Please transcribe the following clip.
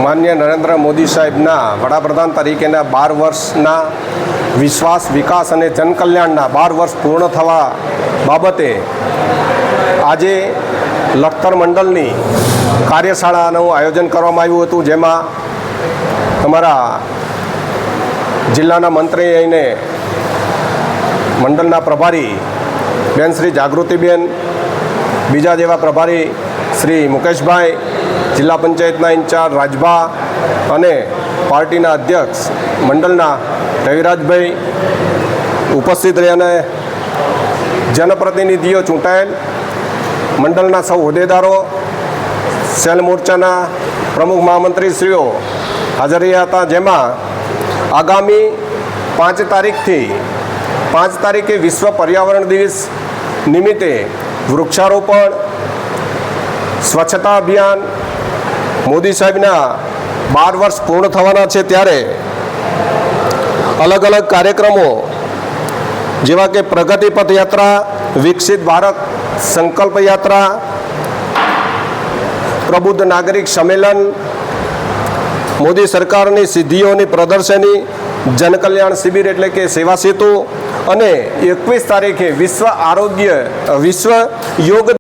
માન્ય નરેન્દ્ર મોદી સાહેબના વડાપ્રધાન તરીકેના 12 વર્ષના વિશ્વાસ, વિકાસ અને જનકલ્યાણના 12 વર્ષ પૂર્ણ થવા બાબતે આજે લખતર મંડળની કાર્યશાળાનું આયોજન કરવામાં આવ્યું હતું, જેમાં અમારા જિલ્લાના મંત્રી અને મંડળના પ્રભારી બેન શ્રી જાગૃતિબેન, બીજા જેવા પ્રભારી શ્રી મુકેશભાઈ, જિલ્લા પંચાયતના ઇન્ચાર્જ રાજભા અને પાર્ટીના અધ્યક્ષ મંડળના રવિરાજભાઈ ઉપસ્થિત રહી અને જનપ્રતિનિધિઓ, ચૂંટાયેલ મંડળના સૌ હોદ્દેદારો, સેલ મોરચાના પ્રમુખ મહામંત્રીશ્રીઓ હાજર રહ્યા હતા, જેમાં આગામી 5 તારીખે વિશ્વ પર્યાવરણ દિવસ નિમિત્તે વૃક્ષારોપણ, સ્વચ્છતા અભિયાન, મોદી સાહેબના 12 વર્ષ પૂર્ણ થવાના છે ત્યારે અલગ અલગ કાર્યક્રમો જેવા કે પ્રગતિ પથ યાત્રા, વિકસિત ભારત સંકલ્પ યાત્રા, પ્રબુદ્ધ નાગરિક સંમેલન, મોદી સરકારની સિદ્ધિઓની પ્રદર્શની, જનકલ્યાણ શિબિર એટલે કે સેવા સેતુ અને 21 તારીખે વિશ્વ યોગ